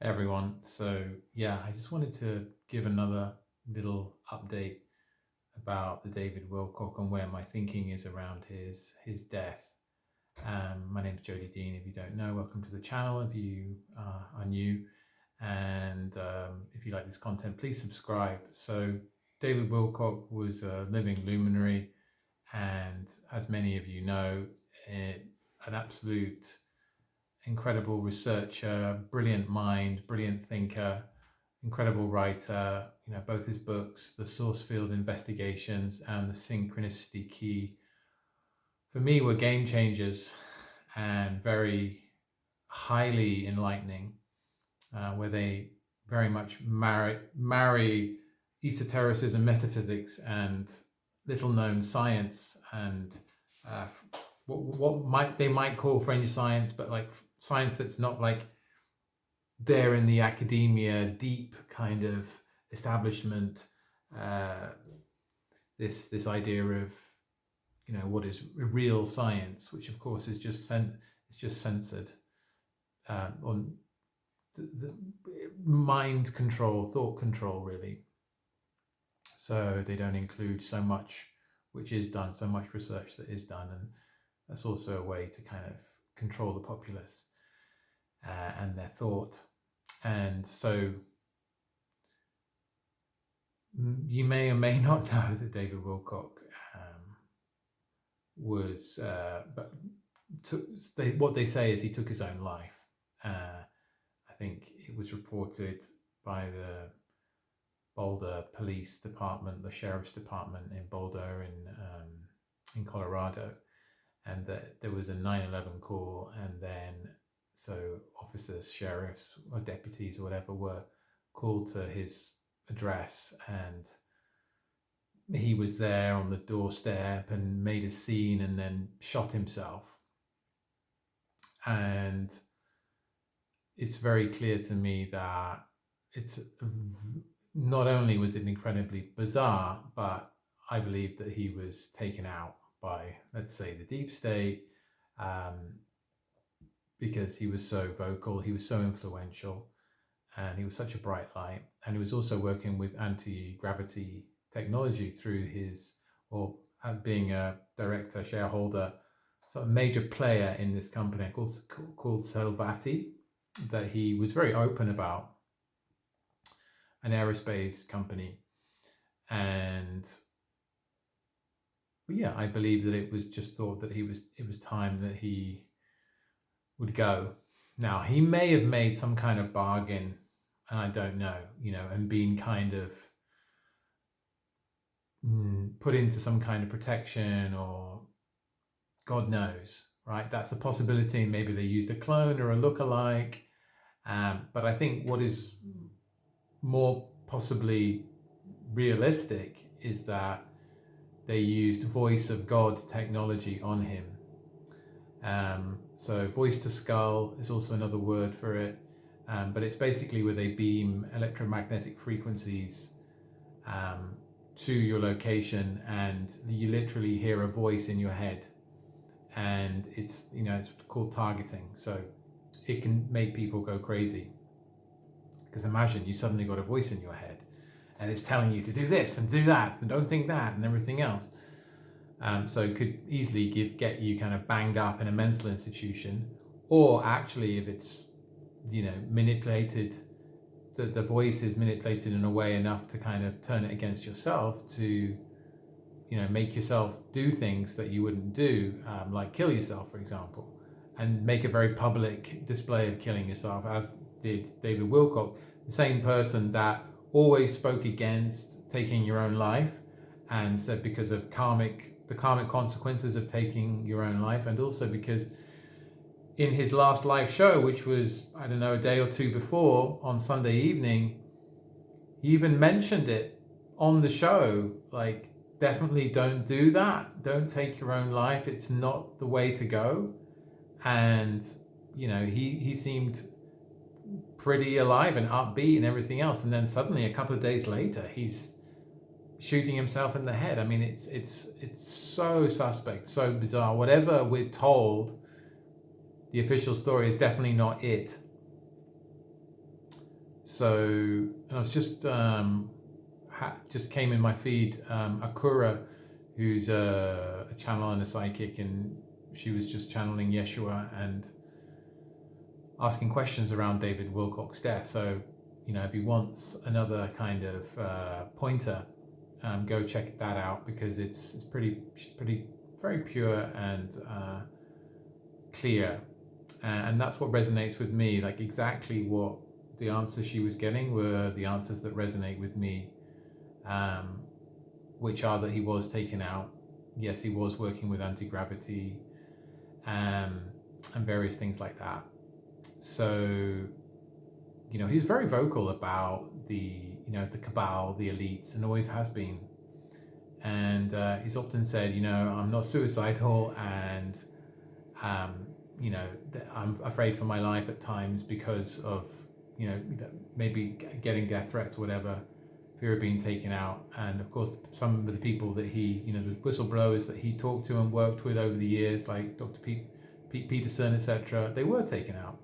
everyone. So yeah, I just wanted to give another little update about the David Wilcock and where my thinking is around his death. My name's Jody Dean. If you don't know, welcome to the channel. If you are new, and if you like this content, please subscribe. So David Wilcock was a living luminary, and as many of you know, an absolute incredible researcher, brilliant mind, brilliant thinker, incredible writer. You know, both his books, The Source Field Investigations and The Synchronicity Key, for me were game changers and very highly enlightening, where they very much marry esotericism, metaphysics, and little known science, and what they might call fringe science, but like science that's not like there in the academia, deep kind of establishment. This idea of, you know, what is real science, which of course is just censored on the mind control, thought control, really. So they don't include so much which is done, so much research that is done, and that's also a way to kind of control the populace and their thought. And so you may or may not know that David Wilcock was, what they say is he took his own life. I think it was reported by the Boulder Police Department, the Sheriff's Department in Boulder in Colorado, and that there was a 9/11 call, and then so officers, sheriffs or deputies or whatever were called to his address, and he was there on the doorstep and made a scene and then shot himself. And it's very clear to me that it's not only was it incredibly bizarre, but I believe that he was taken out by, let's say, the deep state, because he was so vocal, he was so influential, and he was such a bright light. And he was also working with anti-gravity technology through his, or being a director, shareholder, sort of major player in this company called Selvati, that he was very open about, an aerospace company. And yeah, I believe that it was just thought that it was time that he would go. Now, he may have made some kind of bargain, and I don't know, you know, and been kind of put into some kind of protection, or God knows, right? That's a possibility. Maybe they used a clone or a look-alike. But I think what is more possibly realistic is that they used voice of God technology on him. So voice to skull is also another word for it, but it's basically where they beam electromagnetic frequencies to your location, and you literally hear a voice in your head, and it's, you know, it's called targeting. So it can make people go crazy, because imagine you suddenly got a voice in your head and it's telling you to do this and do that and don't think that and everything else. So it could easily get you kind of banged up in a mental institution, or actually, if it's, you know, manipulated, the voice is manipulated in a way enough to kind of turn it against yourself, to, you know, make yourself do things that you wouldn't do, like kill yourself, for example, and make a very public display of killing yourself, as did David Wilcock, the same person that always spoke against taking your own life, and said because of the karmic consequences of taking your own life, and also because in his last live show, which was, I don't know, a day or two before, on Sunday evening, he even mentioned it on the show, like, definitely don't do that. Don't take your own life. It's not the way to go. And, you know, he seemed pretty alive and upbeat and everything else. And then suddenly, a couple of days later, he's shooting himself in the head. I mean, it's so suspect, so bizarre. Whatever we're told, the official story is definitely not it. So I was just came in my feed, Akura, who's a channel and a psychic, and she was just channeling Yeshua and asking questions around David Wilcock's death. So, if he wants another kind of pointer, go check that out, because she's pretty very pure and clear, and that's what resonates with me. Like, exactly what the answers she was getting were the answers that resonate with me, which are that he was taken out. Yes, he was working with anti-gravity, and various things like that. So, he's very vocal about the cabal, the elites, and always has been. And he's often said, I'm not suicidal, and I'm afraid for my life at times because of, maybe getting death threats or whatever, fear of being taken out. And of course, some of the people that he, the whistleblowers that he talked to and worked with over the years, like Dr. Pete Peterson, etc., they were taken out.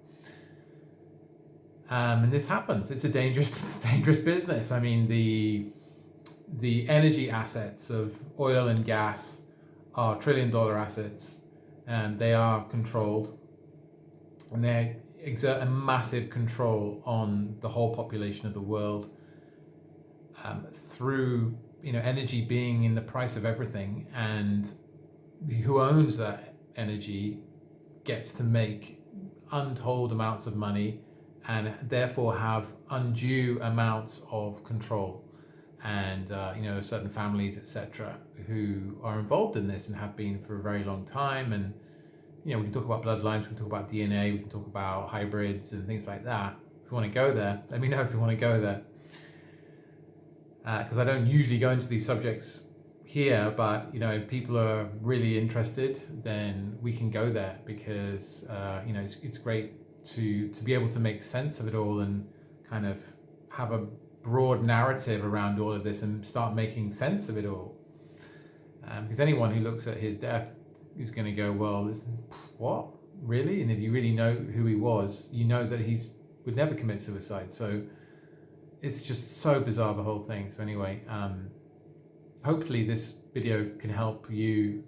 And this happens. It's a dangerous business. I mean, the energy assets of oil and gas are trillion-dollar assets, and they are controlled, and they exert a massive control on the whole population of the world, through energy being in the price of everything, and who owns that energy gets to make untold amounts of money, and therefore have undue amounts of control. And certain families, etc., who are involved in this and have been for a very long time. And we can talk about bloodlines, we can talk about DNA, we can talk about hybrids and things like that. If you want to go there, let me know if you want to go there, because I don't usually go into these subjects here, but if people are really interested, then we can go there, because it's great to be able to make sense of it all and kind of have a broad narrative around all of this and start making sense of it all. Because anyone who looks at his death is going to go, well, what? Really? And if you really know who he was, you know that he would never commit suicide. So it's just so bizarre, the whole thing. So anyway, hopefully this video can help you